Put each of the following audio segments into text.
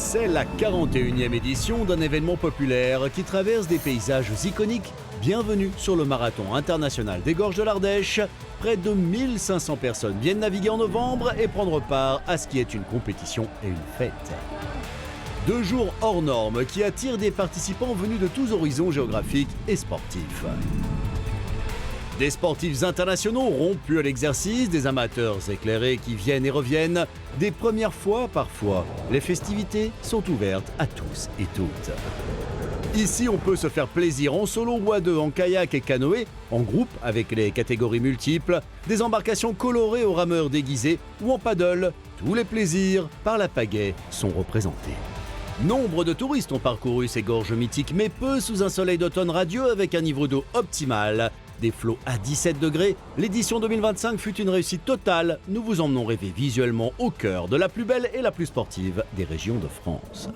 C'est la 41e édition d'un événement populaire qui traverse des paysages iconiques. Bienvenue sur le marathon international des Gorges de l'Ardèche. Près de 1500 personnes viennent naviguer en novembre et prendre part à ce qui est une compétition et une fête. 2 jours hors normes qui attirent des participants venus de tous horizons géographiques et sportifs. Des sportifs internationaux rompus à l'exercice, des amateurs éclairés qui viennent et reviennent, des premières fois parfois. Les festivités sont ouvertes à tous et toutes. Ici, on peut se faire plaisir en solo ou à deux, en kayak et canoë, en groupe avec les catégories multiples, des embarcations colorées aux rameurs déguisés ou en paddle. Tous les plaisirs par la pagaie sont représentés. Nombre de touristes ont parcouru ces gorges mythiques, mais peu sous un soleil d'automne radieux avec un niveau d'eau optimal. Des flots à 17 degrés, l'édition 2025 fut une réussite totale. Nous vous emmenons rêver visuellement au cœur de la plus belle et la plus sportive des régions de France.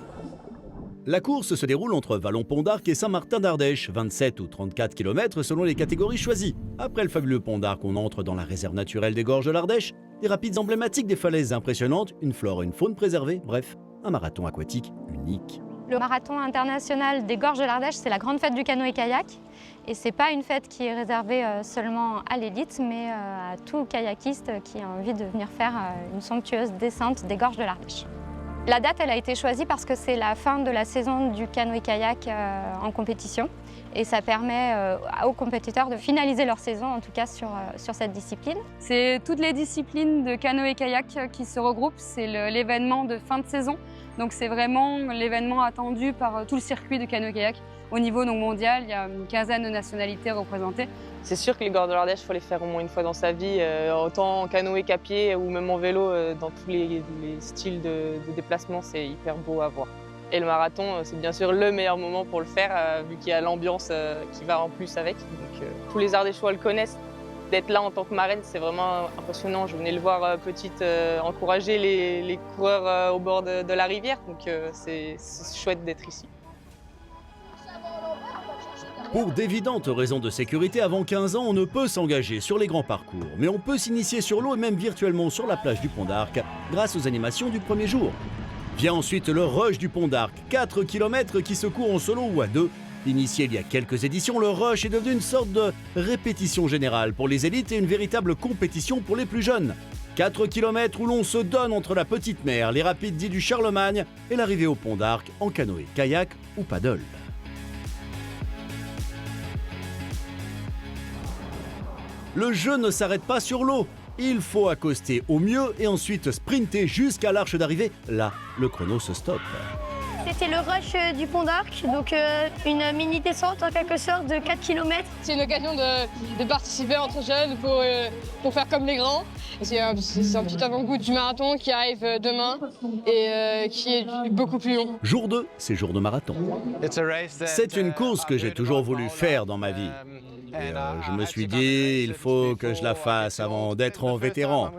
La course se déroule entre Vallon-Pont d'Arc et Saint-Martin d'Ardèche, 27 ou 34 km selon les catégories choisies. Après le fabuleux Pont d'Arc, on entre dans la réserve naturelle des Gorges de l'Ardèche, des rapides emblématiques, des falaises impressionnantes, une flore et une faune préservée, bref, un marathon aquatique unique. Le marathon international des Gorges de l'Ardèche, c'est la grande fête du canoë-kayak. Et ce n'est pas une fête qui est réservée seulement à l'élite, mais à tout kayakiste qui a envie de venir faire une somptueuse descente des Gorges de l'Ardèche. La date, elle a été choisie parce que c'est la fin de la saison du canoë-kayak en compétition. Et ça permet aux compétiteurs de finaliser leur saison, en tout cas sur cette discipline. C'est toutes les disciplines de canoë-kayak qui se regroupent. C'est l'événement de fin de saison. Donc c'est vraiment l'événement attendu par tout le circuit de canoë-kayak. Au niveau mondial, il y a une quinzaine de nationalités représentées. C'est sûr que les Gorges de l'Ardèche, il faut les faire au moins une fois dans sa vie, autant en canoë qu'à pied ou même en vélo, dans tous les styles de déplacement, c'est hyper beau à voir. Et le marathon, c'est bien sûr le meilleur moment pour le faire, vu qu'il y a l'ambiance qui va en plus avec. Donc, tous les Ardéchois le connaissent. D'être là en tant que marraine, c'est vraiment impressionnant. Je venais le voir petite, encourager les coureurs au bord de la rivière, donc c'est chouette d'être ici. Pour d'évidentes raisons de sécurité, avant 15 ans, on ne peut s'engager sur les grands parcours. Mais on peut s'initier sur l'eau et même virtuellement sur la plage du Pont d'Arc grâce aux animations du premier jour. Vient ensuite le rush du Pont d'Arc, 4 km qui se court en solo ou à deux. Initié il y a quelques éditions, le rush est devenu une sorte de répétition générale pour les élites et une véritable compétition pour les plus jeunes. 4 km où l'on se donne entre la petite mer, les rapides dits du Charlemagne et l'arrivée au Pont d'Arc en canoë, kayak ou paddle. Le jeu ne s'arrête pas sur l'eau. Il faut accoster au mieux et ensuite sprinter jusqu'à l'arche d'arrivée. Là, le chrono se stoppe. C'était le rush du Pont d'Arc, donc une mini descente en quelque sorte de 4 km. C'est une occasion de participer entre jeunes pour faire comme les grands. C'est un petit avant-goût du marathon qui arrive demain et qui est beaucoup plus long. Jour 2, c'est jour de marathon. C'est une course que j'ai toujours voulu faire dans ma vie. Et je me suis dit, il faut que je la fasse avant d'être en vétéran.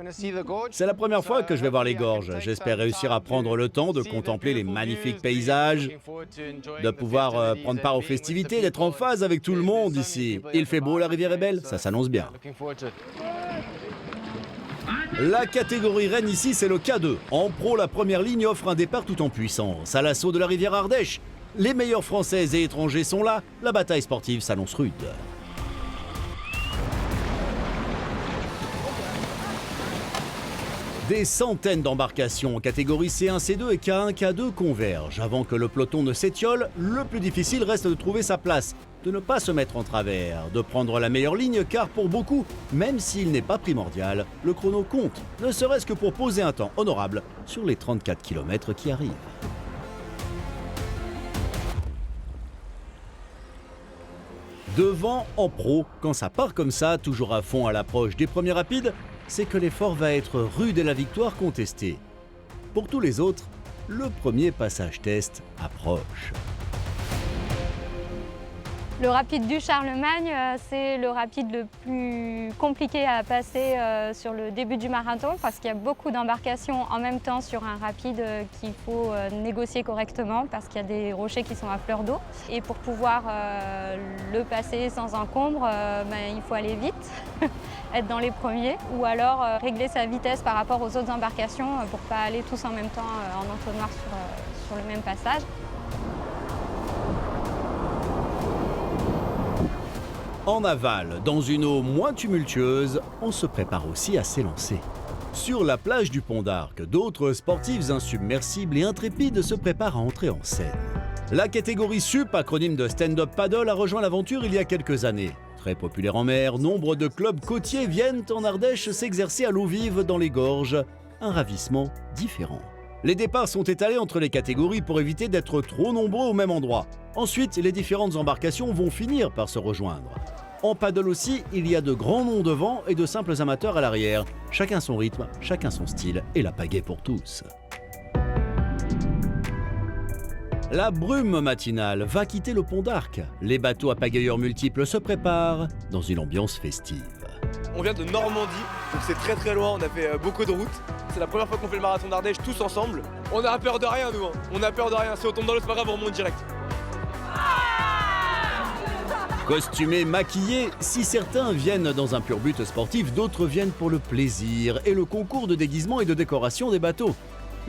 C'est la première fois que je vais voir les gorges. J'espère réussir à prendre le temps de contempler les magnifiques paysages, de pouvoir prendre part aux festivités, d'être en phase avec tout le monde ici. Il fait beau, la rivière est belle, ça s'annonce bien. La catégorie reine ici, c'est le K2. En pro, la première ligne offre un départ tout en puissance, à l'assaut de la rivière Ardèche. Les meilleurs Français et étrangers sont là, la bataille sportive s'annonce rude. Des centaines d'embarcations en catégorie C1, C2 et K1, K2 convergent. Avant que le peloton ne s'étiole, le plus difficile reste de trouver sa place, de ne pas se mettre en travers, de prendre la meilleure ligne car pour beaucoup, même s'il n'est pas primordial, le chrono compte, ne serait-ce que pour poser un temps honorable sur les 34 km qui arrivent. Devant en pro, quand ça part comme ça, toujours à fond à l'approche des premiers rapides, c'est que l'effort va être rude et la victoire contestée. Pour tous les autres, le premier passage test approche. Le rapide du Charlemagne, c'est le rapide le plus compliqué à passer sur le début du marathon parce qu'il y a beaucoup d'embarcations en même temps sur un rapide qu'il faut négocier correctement parce qu'il y a des rochers qui sont à fleur d'eau. Et pour pouvoir le passer sans encombre, il faut aller vite, être dans les premiers ou alors régler sa vitesse par rapport aux autres embarcations pour ne pas aller tous en même temps en entonnoir sur le même passage. En aval, dans une eau moins tumultueuse, on se prépare aussi à s'élancer. Sur la plage du Pont d'Arc, d'autres sportifs insubmersibles et intrépides se préparent à entrer en scène. La catégorie SUP, acronyme de stand-up paddle, a rejoint l'aventure il y a quelques années. Très populaire en mer, nombre de clubs côtiers viennent en Ardèche s'exercer à l'eau vive dans les gorges. Un ravissement différent. Les départs sont étalés entre les catégories pour éviter d'être trop nombreux au même endroit. Ensuite, les différentes embarcations vont finir par se rejoindre. En paddle aussi, il y a de grands noms devant et de simples amateurs à l'arrière. Chacun son rythme, chacun son style et la pagaie pour tous. La brume matinale va quitter le Pont d'Arc. Les bateaux à pagayeurs multiples se préparent dans une ambiance festive. On vient de Normandie, donc c'est très très loin, on a fait beaucoup de routes. C'est la première fois qu'on fait le marathon d'Ardèche tous ensemble. On a peur de rien nous, hein. On a peur de rien, si on tombe dans l'eau c'est pas grave, on remonte direct. Costumés, maquillés, si certains viennent dans un pur but sportif, d'autres viennent pour le plaisir et le concours de déguisement et de décoration des bateaux.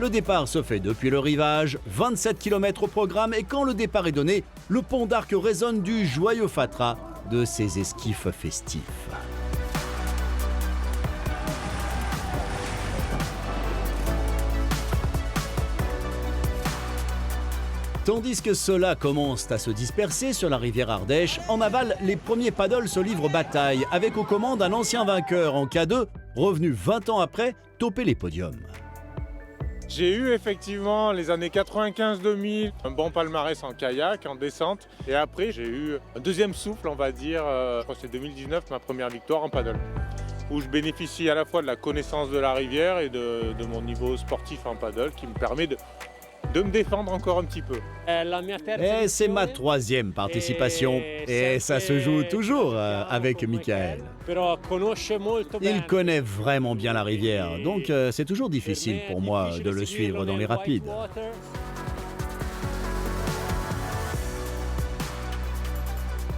Le départ se fait depuis le rivage, 27 km au programme, et quand le départ est donné, le Pont d'Arc résonne du joyeux fatras de ses esquifs festifs. Tandis que ceux-là commencent à se disperser sur la rivière Ardèche, en aval, les premiers paddles se livrent bataille, avec aux commandes un ancien vainqueur en K2, revenu 20 ans après, toper les podiums. J'ai eu effectivement les années 95-2000, un bon palmarès en kayak, en descente. Et après, j'ai eu un deuxième souffle, on va dire, je crois que c'est 2019, ma première victoire en paddle. Où je bénéficie à la fois de la connaissance de la rivière et de mon niveau sportif en paddle qui me permet de me défendre encore un petit peu. Et c'est ma troisième participation. Et ça se joue toujours avec Michael. Il connaît vraiment bien la rivière, donc c'est toujours difficile pour moi de le suivre dans les rapides.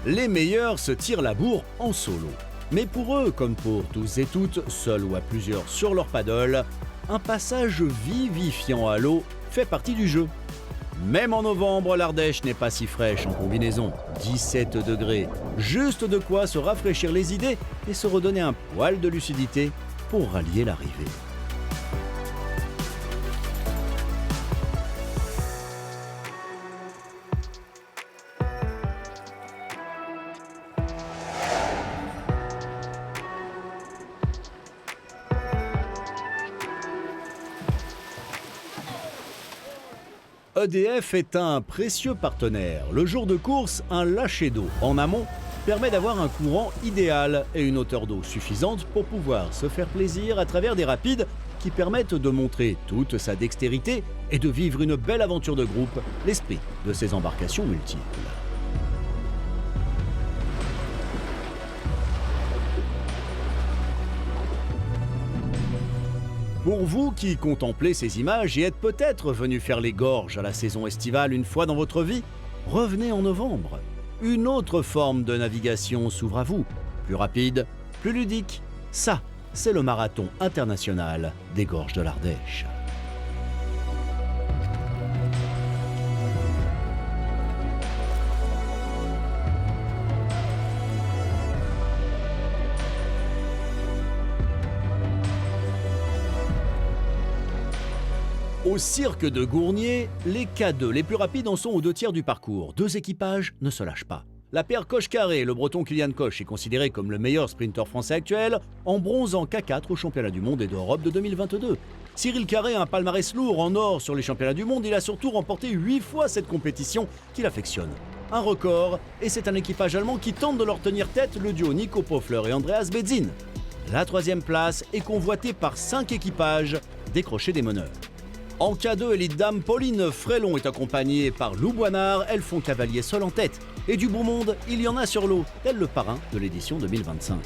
Les meilleurs se tirent la bourre en solo. Mais pour eux, comme pour tous et toutes, seuls ou à plusieurs sur leur paddle, un passage vivifiant à l'eau fait partie du jeu. Même en novembre, l'Ardèche n'est pas si fraîche en combinaison. 17 degrés, juste de quoi se rafraîchir les idées et se redonner un poil de lucidité pour rallier l'arrivée. EDF est un précieux partenaire. Le jour de course, un lâcher d'eau en amont permet d'avoir un courant idéal et une hauteur d'eau suffisante pour pouvoir se faire plaisir à travers des rapides qui permettent de montrer toute sa dextérité et de vivre une belle aventure de groupe, l'esprit de ces embarcations multiples. Pour vous qui contemplez ces images et êtes peut-être venus faire les gorges à la saison estivale une fois dans votre vie, revenez en novembre. Une autre forme de navigation s'ouvre à vous, plus rapide, plus ludique. Ça, c'est le marathon international des gorges de l'Ardèche. Au cirque de Gournier, les K2 les plus rapides en sont aux 2/3 du parcours. Deux équipages ne se lâchent pas. La paire Koch-Carré, le breton Kylian Koch, est considéré comme le meilleur sprinter français actuel, en bronze en K4 aux championnats du monde et d'Europe de 2022. Cyril Carré a un palmarès lourd en or sur les championnats du monde. Il a surtout remporté 8 fois cette compétition qu'il affectionne. Un record, et c'est un équipage allemand qui tente de leur tenir tête, le duo Nico Pofler et Andreas Bedzin. La 3e place est convoitée par 5 équipages décrochés des meneurs. En K2 Elite Dame, Pauline Frélon est accompagnée par Lou Boinard. Elles font cavalier seul en tête. Et du beau monde, il y en a sur l'eau, tel le parrain de l'édition 2025.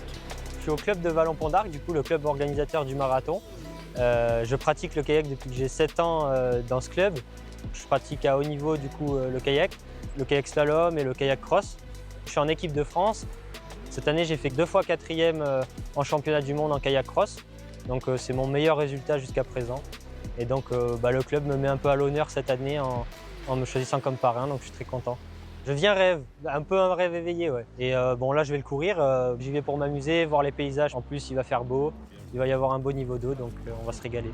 Je suis au club de Vallon-Pont-d'Arc, du coup le club organisateur du marathon. Je pratique le kayak depuis que j'ai 7 ans dans ce club. Je pratique à haut niveau du coup le kayak slalom et le kayak cross. Je suis en équipe de France. Cette année, j'ai fait 2 fois 4e en championnat du monde en kayak cross. Donc c'est mon meilleur résultat jusqu'à présent. Et donc le club me met un peu à l'honneur cette année en me choisissant comme parrain, donc je suis très content. Je viens un peu un rêve éveillé, ouais. Et bon là je vais le courir, j'y vais pour m'amuser, voir les paysages. En plus il va faire beau, il va y avoir un beau niveau d'eau, donc on va se régaler.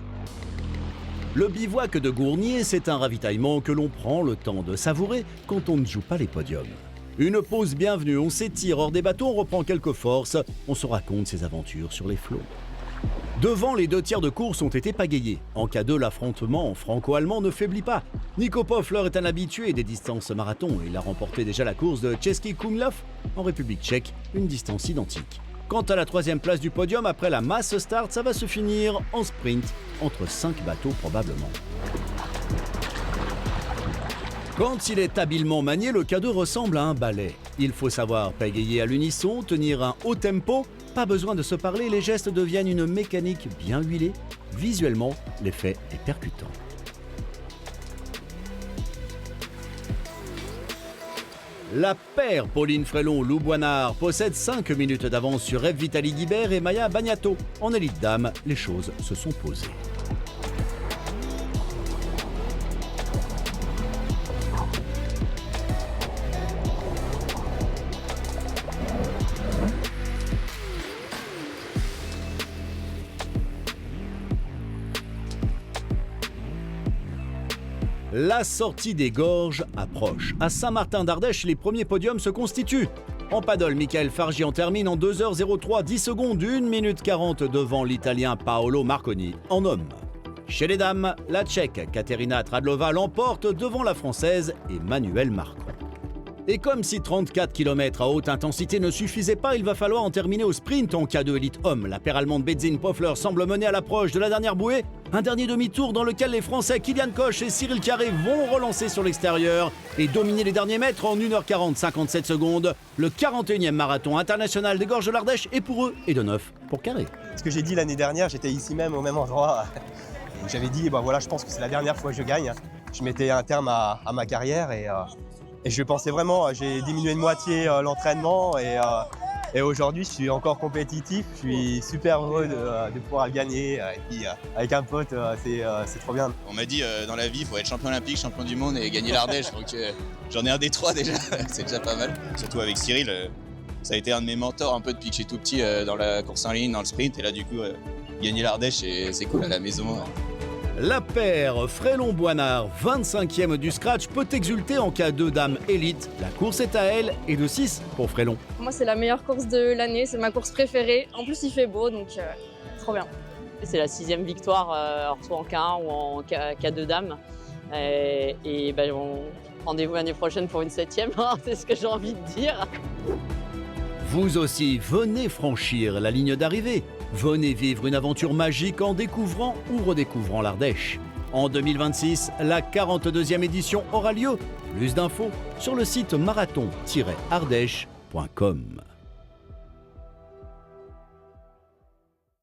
Le bivouac de Gournier, c'est un ravitaillement que l'on prend le temps de savourer quand on ne joue pas les podiums. Une pause bienvenue, on s'étire hors des bateaux, on reprend quelques forces, on se raconte ses aventures sur les flots. Devant, les 2 tiers de course ont été pagayés. En cas de l'affrontement franco-allemand ne faiblit pas. Nico Pofler est un habitué des distances marathon. Il a remporté déjà la course de Český Krumlov en République tchèque, une distance identique. Quant à la 3e place du podium, après la mass start, ça va se finir en sprint, entre 5 bateaux probablement. Quand il est habilement manié, le K2 ressemble à un ballet. Il faut savoir pagayer à l'unisson, tenir un haut tempo. Pas besoin de se parler, les gestes deviennent une mécanique bien huilée. Visuellement, l'effet est percutant. La paire Pauline Frélon-Lou Boinard possède 5 minutes d'avance sur Eve Vitali Guibert et Maya Bagnato. En élite dame, les choses se sont posées. La sortie des gorges approche. À Saint-Martin d'Ardèche, les premiers podiums se constituent. En paddle, Michael Fargian termine en 2h03, 10 secondes, 1 minute 40 devant l'Italien Paolo Marconi en homme. Chez les dames, la Tchèque Katerina Tradlova l'emporte devant la Française Emmanuelle Marcon. Et comme si 34 km à haute intensité ne suffisait pas, il va falloir en terminer au sprint en K2 élite homme. La paire allemande Bedzin Pofler semble mener à l'approche de la dernière bouée. Un dernier demi-tour dans lequel les Français Kylian Koch et Cyril Carré vont relancer sur l'extérieur et dominer les derniers mètres en 1h40, 57 secondes. Le 41e marathon international des Gorges de l'Ardèche est pour eux et de neuf pour Carré. Ce que j'ai dit l'année dernière, j'étais ici même au même endroit. J'avais dit, voilà, je pense que c'est la dernière fois que je gagne. Je mettais un terme à ma carrière et je pensais vraiment, j'ai diminué de moitié l'entraînement et aujourd'hui je suis encore compétitif, je suis super heureux de pouvoir le gagner et puis avec un pote c'est trop bien. On m'a dit dans la vie il faut être champion olympique, champion du monde et gagner l'Ardèche, donc j'en ai un des 3 déjà, c'est déjà pas mal. Surtout avec Cyril, ça a été un de mes mentors un peu depuis que je suis tout petit dans la course en ligne, dans le sprint et là du coup gagner l'Ardèche c'est cool à la maison. La paire Frélon-Boinard, 25e du scratch, peut exulter en K2 dame élite. La course est à elle et de 6 pour Frélon. Pour moi, c'est la meilleure course de l'année, c'est ma course préférée. En plus, il fait beau, donc trop bien. C'est la 6e victoire, soit en K1 ou en K2 dame. Et rendez-vous l'année prochaine pour une 7e, c'est ce que j'ai envie de dire. Vous aussi, venez franchir la ligne d'arrivée. Venez vivre une aventure magique en découvrant ou redécouvrant l'Ardèche. En 2026, la 42e édition aura lieu. Plus d'infos sur le site marathon-ardèche.com.